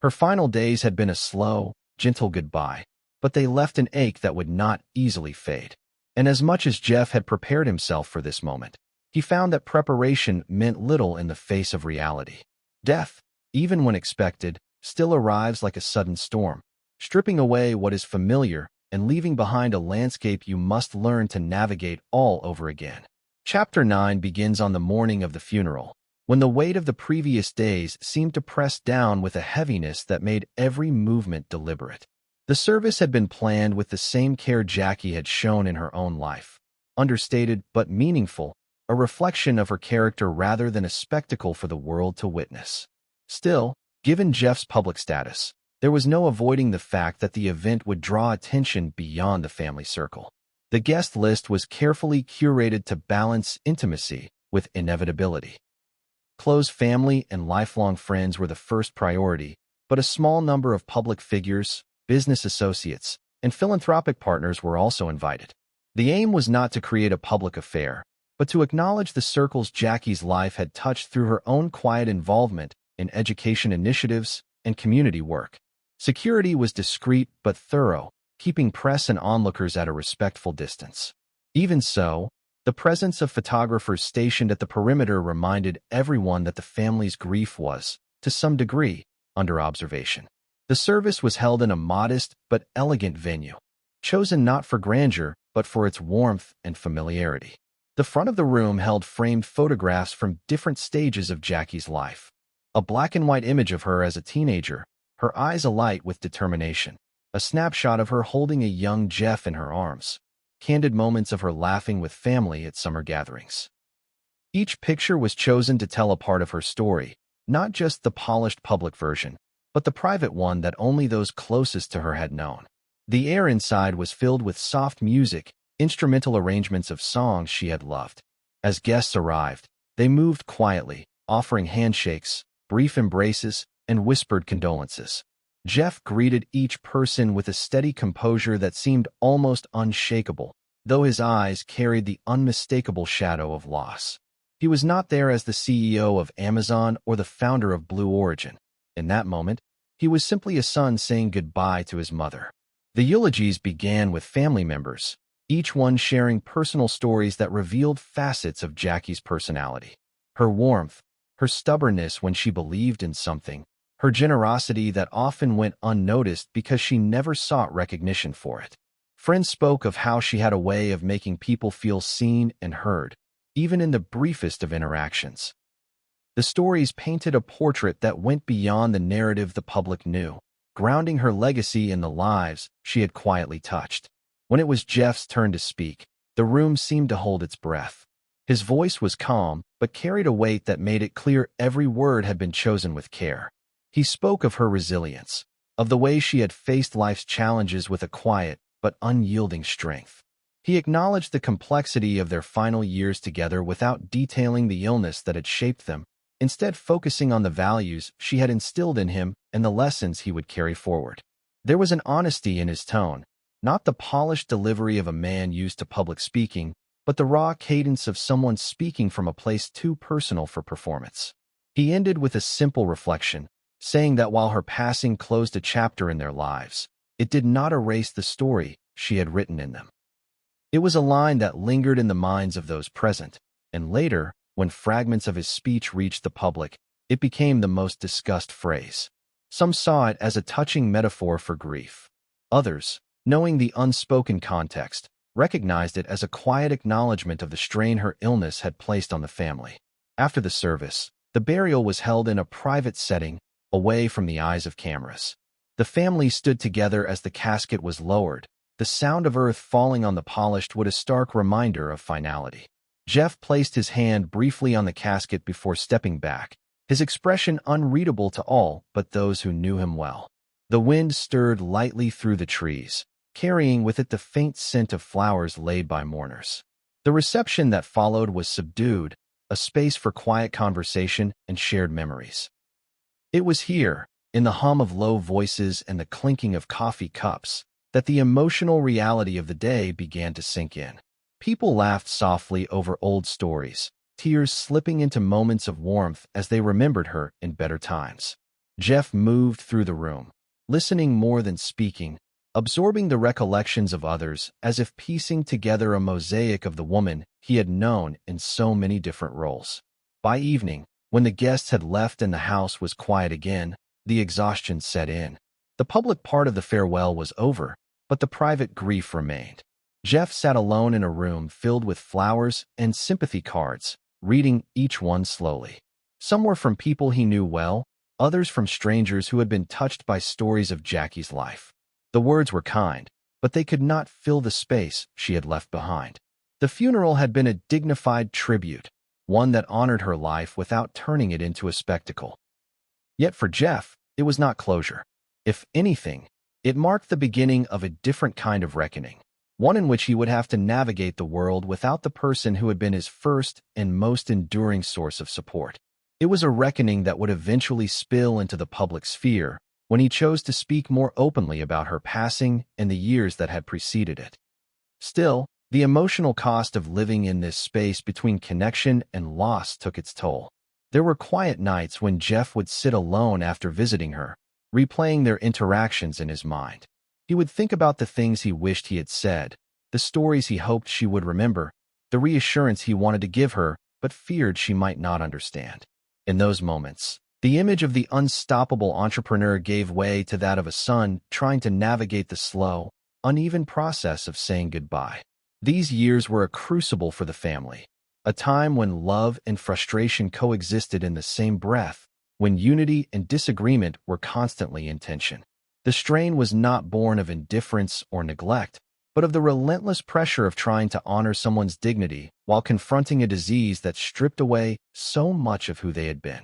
Her final days had been a slow, gentle goodbye, but they left an ache that would not easily fade. And as much as Jeff had prepared himself for this moment, he found that preparation meant little in the face of reality. Death, even when expected, still arrives like a sudden storm, stripping away what is familiar and leaving behind a landscape you must learn to navigate all over again. Chapter 9 begins on the morning of the funeral, when the weight of the previous days seemed to press down with a heaviness that made every movement deliberate. The service had been planned with the same care Jackie had shown in her own life, understated but meaningful, a reflection of her character rather than a spectacle for the world to witness. Still, given Jeff's public status, there was no avoiding the fact that the event would draw attention beyond the family circle. The guest list was carefully curated to balance intimacy with inevitability. Close family and lifelong friends were the first priority, but a small number of public figures, business associates, and philanthropic partners were also invited. The aim was not to create a public affair, but to acknowledge the circles Jackie's life had touched through her own quiet involvement in education initiatives and community work. Security was discreet but thorough, keeping press and onlookers at a respectful distance. Even so, the presence of photographers stationed at the perimeter reminded everyone that the family's grief was, to some degree, under observation. The service was held in a modest but elegant venue, chosen not for grandeur but for its warmth and familiarity. The front of the room held framed photographs from different stages of Jackie's life. A black-and-white image of her as a teenager, her eyes alight with determination. A snapshot of her holding a young Jeff in her arms. Candid moments of her laughing with family at summer gatherings. Each picture was chosen to tell a part of her story, not just the polished public version, but the private one that only those closest to her had known. The air inside was filled with soft music, instrumental arrangements of songs she had loved. As guests arrived, they moved quietly, offering handshakes, brief embraces, and whispered condolences. Jeff greeted each person with a steady composure that seemed almost unshakable, though his eyes carried the unmistakable shadow of loss. He was not there as the CEO of Amazon or the founder of Blue Origin. In that moment, he was simply a son saying goodbye to his mother. The eulogies began with family members, each one sharing personal stories that revealed facets of Jackie's personality. Her warmth, her stubbornness when she believed in something, her generosity that often went unnoticed because she never sought recognition for it. Friends spoke of how she had a way of making people feel seen and heard, even in the briefest of interactions. The stories painted a portrait that went beyond the narrative the public knew, grounding her legacy in the lives she had quietly touched. When it was Jeff's turn to speak, the room seemed to hold its breath. His voice was calm, but carried a weight that made it clear every word had been chosen with care. He spoke of her resilience, of the way she had faced life's challenges with a quiet but unyielding strength. He acknowledged the complexity of their final years together without detailing the illness that had shaped them, instead focusing on the values she had instilled in him and the lessons he would carry forward. There was an honesty in his tone, not the polished delivery of a man used to public speaking, but the raw cadence of someone speaking from a place too personal for performance. He ended with a simple reflection. saying that while her passing closed a chapter in their lives, it did not erase the story she had written in them. It was a line that lingered in the minds of those present, and later, when fragments of his speech reached the public, it became the most discussed phrase. Some saw it as a touching metaphor for grief. Others, knowing the unspoken context, recognized it as a quiet acknowledgement of the strain her illness had placed on the family. After the service, the burial was held in a private setting, away from the eyes of cameras. The family stood together as the casket was lowered, the sound of earth falling on the polished wood a stark reminder of finality. Jeff placed his hand briefly on the casket before stepping back, his expression unreadable to all but those who knew him well. The wind stirred lightly through the trees, carrying with it the faint scent of flowers laid by mourners. The reception that followed was subdued, a space for quiet conversation and shared memories. It was here, in the hum of low voices and the clinking of coffee cups, that the emotional reality of the day began to sink in. People laughed softly over old stories, tears slipping into moments of warmth as they remembered her in better times. Jeff moved through the room, listening more than speaking, absorbing the recollections of others as if piecing together a mosaic of the woman he had known in so many different roles. By evening, when the guests had left and the house was quiet again, the exhaustion set in. The public part of the farewell was over, but the private grief remained. Jeff sat alone in a room filled with flowers and sympathy cards, reading each one slowly. Some were from people he knew well, others from strangers who had been touched by stories of Jackie's life. The words were kind, but they could not fill the space she had left behind. The funeral had been a dignified tribute, one that honored her life without turning it into a spectacle. Yet for Jeff, it was not closure. If anything, it marked the beginning of a different kind of reckoning, one in which he would have to navigate the world without the person who had been his first and most enduring source of support. It was a reckoning that would eventually spill into the public sphere when he chose to speak more openly about her passing and the years that had preceded it. Still, the emotional cost of living in this space between connection and loss took its toll. There were quiet nights when Jeff would sit alone after visiting her, replaying their interactions in his mind. He would think about the things he wished he had said, the stories he hoped she would remember, the reassurance he wanted to give her but feared she might not understand. In those moments, the image of the unstoppable entrepreneur gave way to that of a son trying to navigate the slow, uneven process of saying goodbye. These years were a crucible for the family, a time when love and frustration coexisted in the same breath, when unity and disagreement were constantly in tension. The strain was not born of indifference or neglect, but of the relentless pressure of trying to honor someone's dignity while confronting a disease that stripped away so much of who they had been.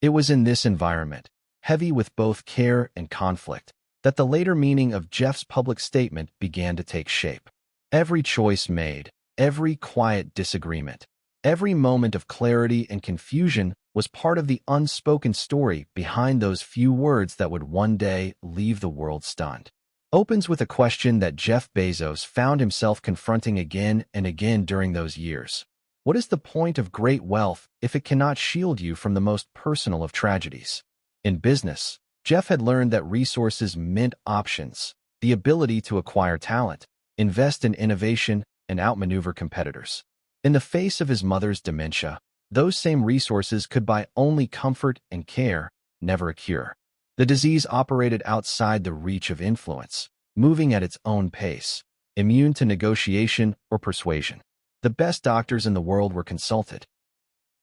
It was in this environment, heavy with both care and conflict, that the later meaning of Jeff's public statement began to take shape. Every choice made, every quiet disagreement, every moment of clarity and confusion was part of the unspoken story behind those few words that would one day leave the world stunned. Opens with a question that Jeff Bezos found himself confronting again and again during those years. What is the point of great wealth if it cannot shield you from the most personal of tragedies? In business, Jeff had learned that resources meant options, the ability to acquire talent, invest in innovation, and outmaneuver competitors. In the face of his mother's dementia, those same resources could buy only comfort and care, never a cure. The disease operated outside the reach of influence, moving at its own pace, immune to negotiation or persuasion. The best doctors in the world were consulted.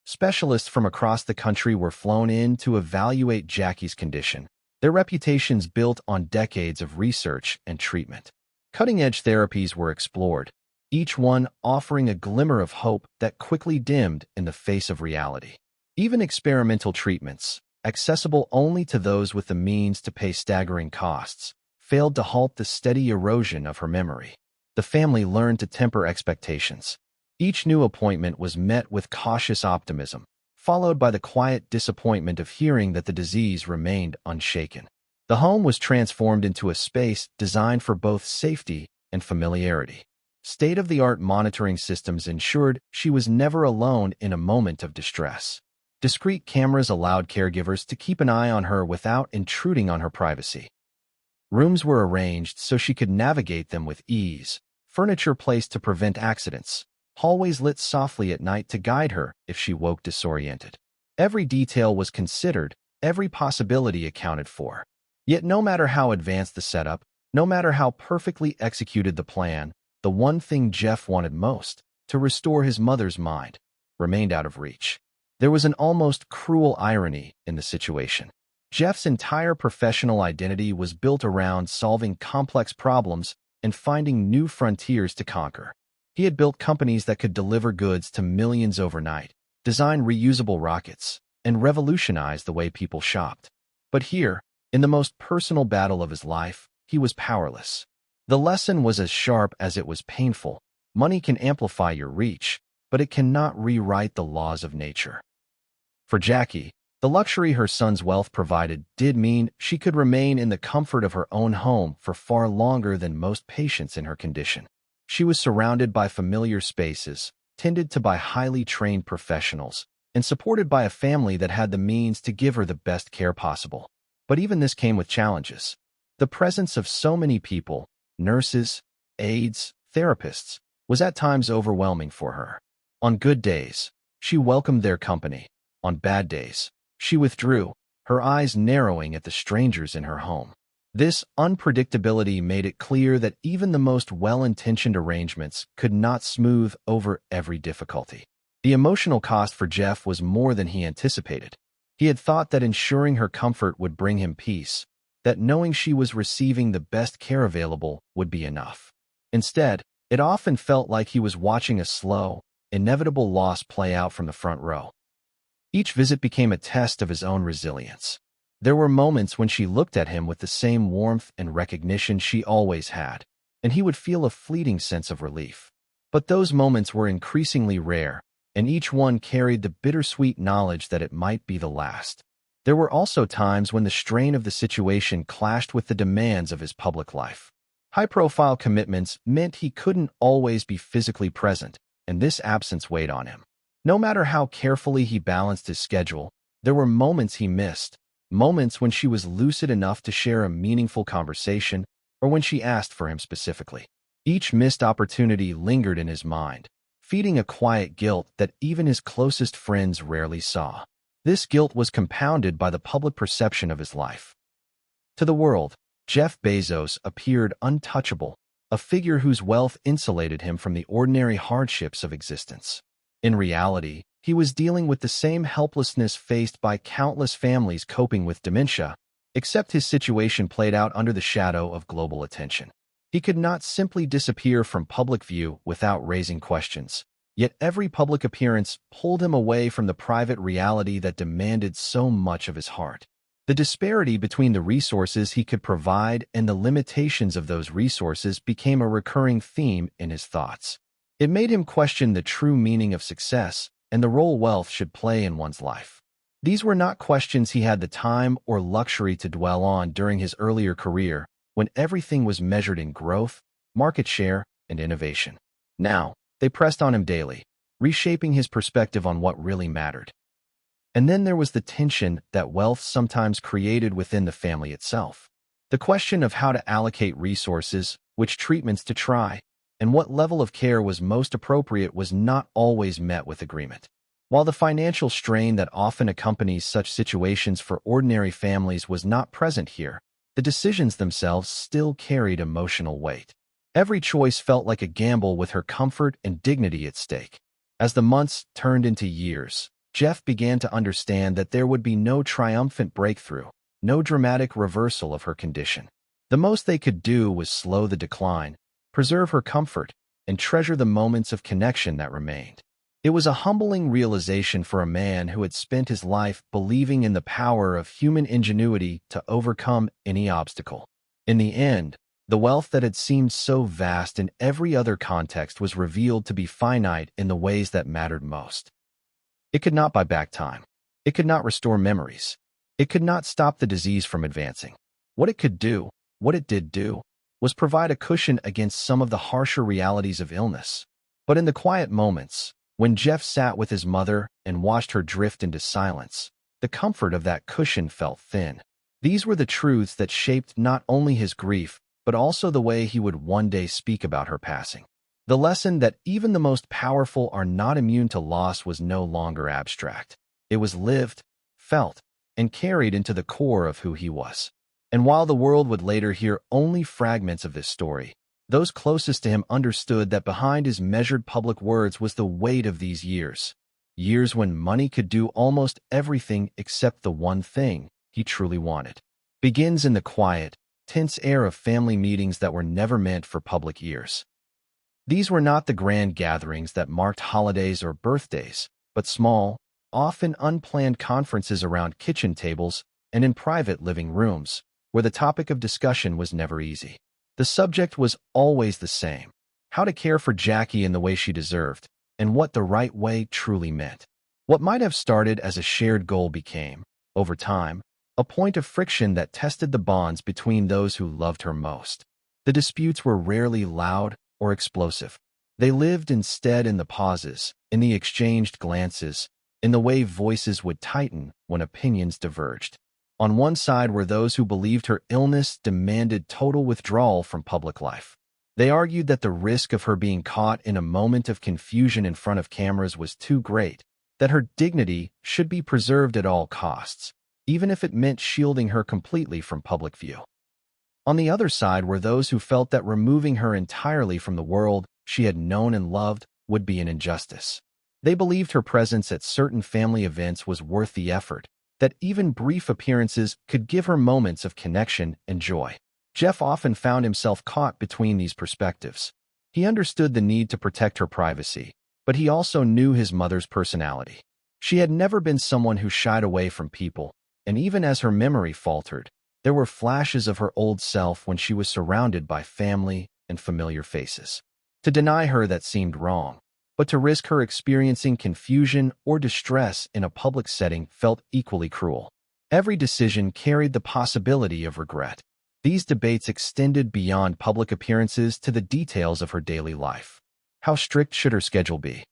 Specialists from across the country were flown in to evaluate Jackie's condition, their reputations built on decades of research and treatment. Cutting-edge therapies were explored, each one offering a glimmer of hope that quickly dimmed in the face of reality. Even experimental treatments, accessible only to those with the means to pay staggering costs, failed to halt the steady erosion of her memory. The family learned to temper expectations. Each new appointment was met with cautious optimism, followed by the quiet disappointment of hearing that the disease remained unshaken. The home was transformed into a space designed for both safety and familiarity. State-of-the-art monitoring systems ensured she was never alone in a moment of distress. Discreet cameras allowed caregivers to keep an eye on her without intruding on her privacy. Rooms were arranged so she could navigate them with ease, furniture placed to prevent accidents, hallways lit softly at night to guide her if she woke disoriented. Every detail was considered, every possibility accounted for. Yet no matter how advanced the setup, no matter how perfectly executed the plan, the one thing Jeff wanted most, to restore his mother's mind, remained out of reach. There was an almost cruel irony in the situation. Jeff's entire professional identity was built around solving complex problems and finding new frontiers to conquer. He had built companies that could deliver goods to millions overnight, design reusable rockets, and revolutionize the way people shopped. But here, in the most personal battle of his life, he was powerless. The lesson was as sharp as it was painful. Money can amplify your reach, but it cannot rewrite the laws of nature. For Jackie, the luxury her son's wealth provided did mean she could remain in the comfort of her own home for far longer than most patients in her condition. She was surrounded by familiar spaces, tended to by highly trained professionals, and supported by a family that had the means to give her the best care possible. But even this came with challenges. The presence of so many people, nurses, aides, therapists, was at times overwhelming for her. On good days, she welcomed their company. On bad days, she withdrew, her eyes narrowing at the strangers in her home. This unpredictability made it clear that even the most well-intentioned arrangements could not smooth over every difficulty. The emotional cost for Jeff was more than he anticipated. He had thought that ensuring her comfort would bring him peace, that knowing she was receiving the best care available would be enough. Instead, it often felt like he was watching a slow, inevitable loss play out from the front row. Each visit became a test of his own resilience. There were moments when she looked at him with the same warmth and recognition she always had, and he would feel a fleeting sense of relief. But those moments were increasingly rare, and each one carried the bittersweet knowledge that it might be the last. There were also times when the strain of the situation clashed with the demands of his public life. High-profile commitments meant he couldn't always be physically present, and this absence weighed on him. No matter how carefully he balanced his schedule, there were moments he missed, moments when she was lucid enough to share a meaningful conversation, or when she asked for him specifically. Each missed opportunity lingered in his mind, feeding a quiet guilt that even his closest friends rarely saw. This guilt was compounded by the public perception of his life. To the world, Jeff Bezos appeared untouchable, a figure whose wealth insulated him from the ordinary hardships of existence. In reality, he was dealing with the same helplessness faced by countless families coping with dementia, except his situation played out under the shadow of global attention. He could not simply disappear from public view without raising questions, yet every public appearance pulled him away from the private reality that demanded so much of his heart. The disparity between the resources he could provide and the limitations of those resources became a recurring theme in his thoughts. It made him question the true meaning of success and the role wealth should play in one's life. These were not questions he had the time or luxury to dwell on during his earlier career, when everything was measured in growth, market share, and innovation. Now, they pressed on him daily, reshaping his perspective on what really mattered. And then there was the tension that wealth sometimes created within the family itself. The question of how to allocate resources, which treatments to try, and what level of care was most appropriate was not always met with agreement. While the financial strain that often accompanies such situations for ordinary families was not present here, the decisions themselves still carried emotional weight. Every choice felt like a gamble with her comfort and dignity at stake. As the months turned into years, Jeff began to understand that there would be no triumphant breakthrough, no dramatic reversal of her condition. The most they could do was slow the decline, preserve her comfort, and treasure the moments of connection that remained. It was a humbling realization for a man who had spent his life believing in the power of human ingenuity to overcome any obstacle. In the end, the wealth that had seemed so vast in every other context was revealed to be finite in the ways that mattered most. It could not buy back time. It could not restore memories. It could not stop the disease from advancing. What it could do, what it did do, was provide a cushion against some of the harsher realities of illness. But in the quiet moments, When Jeff sat with his mother and watched her drift into silence, the comfort of that cushion felt thin. These were the truths that shaped not only his grief, but also the way he would one day speak about her passing. The lesson that even the most powerful are not immune to loss was no longer abstract. It was lived, felt, and carried into the core of who he was. And while the world would later hear only fragments of this story, those closest to him understood that behind his measured public words was the weight of these years. Years when money could do almost everything except the one thing he truly wanted. Begins in the quiet, tense air of family meetings that were never meant for public ears. These were not the grand gatherings that marked holidays or birthdays, but small, often unplanned conferences around kitchen tables and in private living rooms, where the topic of discussion was never easy. The subject was always the same: how to care for Jackie in the way she deserved, and what the right way truly meant. What might have started as a shared goal became, over time, a point of friction that tested the bonds between those who loved her most. The disputes were rarely loud or explosive. They lived instead in the pauses, in the exchanged glances, in the way voices would tighten when opinions diverged. On one side were those who believed her illness demanded total withdrawal from public life. They argued that the risk of her being caught in a moment of confusion in front of cameras was too great, that her dignity should be preserved at all costs, even if it meant shielding her completely from public view. On the other side were those who felt that removing her entirely from the world she had known and loved would be an injustice. They believed her presence at certain family events was worth the effort, that even brief appearances could give her moments of connection and joy. Jeff often found himself caught between these perspectives. He understood the need to protect her privacy, but he also knew his mother's personality. She had never been someone who shied away from people, and even as her memory faltered, there were flashes of her old self when she was surrounded by family and familiar faces. To deny her that seemed wrong, but to risk her experiencing confusion or distress in a public setting felt equally cruel. Every decision carried the possibility of regret. These debates extended beyond public appearances to the details of her daily life. How strict should her schedule be?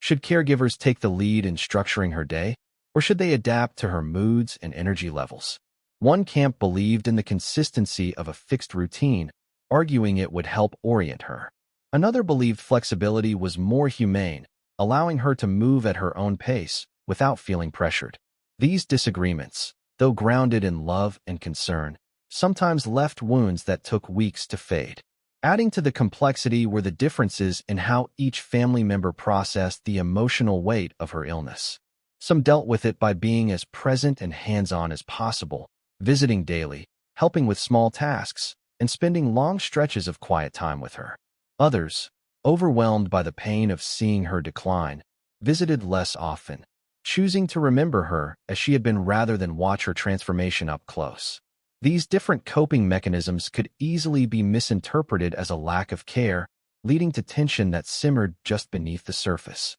Should caregivers take the lead in structuring her day, or should they adapt to her moods and energy levels? One camp believed in the consistency of a fixed routine, arguing it would help orient her. Another believed flexibility was more humane, allowing her to move at her own pace without feeling pressured. These disagreements, though grounded in love and concern, sometimes left wounds that took weeks to fade. Adding to the complexity were the differences in how each family member processed the emotional weight of her illness. Some dealt with it by being as present and hands-on as possible, visiting daily, helping with small tasks, and spending long stretches of quiet time with her. Others, overwhelmed by the pain of seeing her decline, visited less often, choosing to remember her as she had been rather than watch her transformation up close. These different coping mechanisms could easily be misinterpreted as a lack of care, leading to tension that simmered just beneath the surface.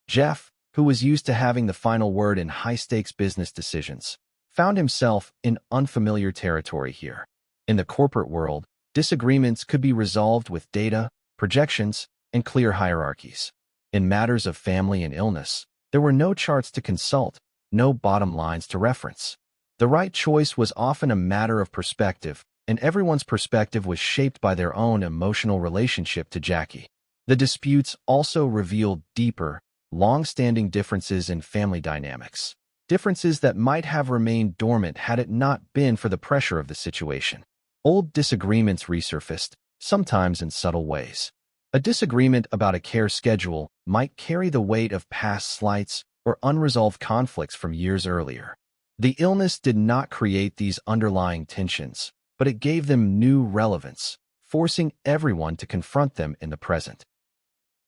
Jeff, who was used to having the final word in high-stakes business decisions, found himself in unfamiliar territory here. In the corporate world, disagreements could be resolved with data, projections, and clear hierarchies. In matters of family and illness, there were no charts to consult, no bottom lines to reference. The right choice was often a matter of perspective, and everyone's perspective was shaped by their own emotional relationship to Jackie. The disputes also revealed deeper, long-standing differences in family dynamics, differences that might have remained dormant had it not been for the pressure of the situation. Old disagreements resurfaced, sometimes in subtle ways. A disagreement about a care schedule might carry the weight of past slights or unresolved conflicts from years earlier. The illness did not create these underlying tensions, but it gave them new relevance, forcing everyone to confront them in the present.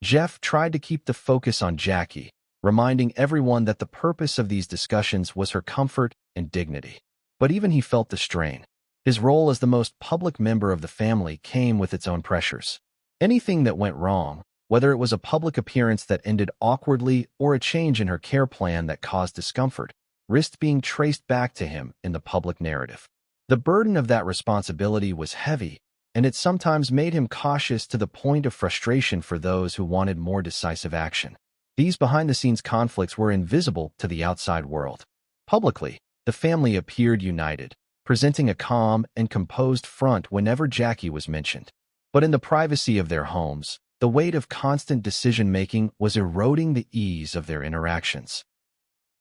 Jeff tried to keep the focus on Jackie, reminding everyone that the purpose of these discussions was her comfort and dignity. But even he felt the strain. His role as the most public member of the family came with its own pressures. Anything that went wrong, whether it was a public appearance that ended awkwardly or a change in her care plan that caused discomfort, risked being traced back to him in the public narrative. The burden of that responsibility was heavy, and it sometimes made him cautious to the point of frustration for those who wanted more decisive action. These behind-the-scenes conflicts were invisible to the outside world. Publicly, the family appeared united, presenting a calm and composed front whenever Jackie was mentioned. But in the privacy of their homes, the weight of constant decision-making was eroding the ease of their interactions.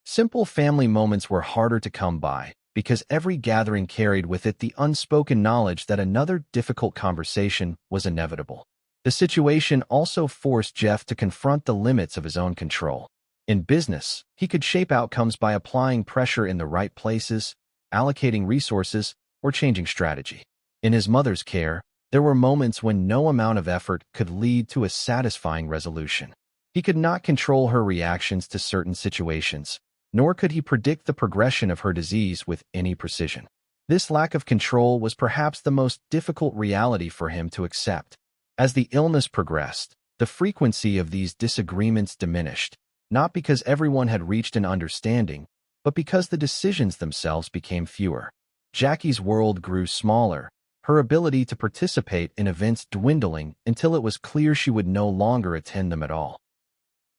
Simple family moments were harder to come by because every gathering carried with it the unspoken knowledge that another difficult conversation was inevitable. The situation also forced Jeff to confront the limits of his own control. In business, he could shape outcomes by applying pressure in the right places, allocating resources, or changing strategy. In his mother's care, there were moments when no amount of effort could lead to a satisfying resolution. He could not control her reactions to certain situations, nor could he predict the progression of her disease with any precision. This lack of control was perhaps the most difficult reality for him to accept. As the illness progressed, the frequency of these disagreements diminished, not because everyone had reached an understanding, but because the decisions themselves became fewer. Jackie's world grew smaller, her ability to participate in events dwindling until it was clear she would no longer attend them at all.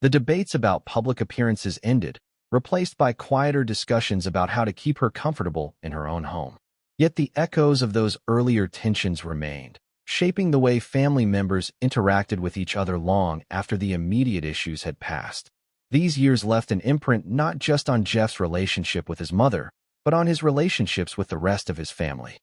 The debates about public appearances ended, replaced by quieter discussions about how to keep her comfortable in her own home. Yet the echoes of those earlier tensions remained, shaping the way family members interacted with each other long after the immediate issues had passed. These years left an imprint not just on Jeff's relationship with his mother, but on his relationships with the rest of his family.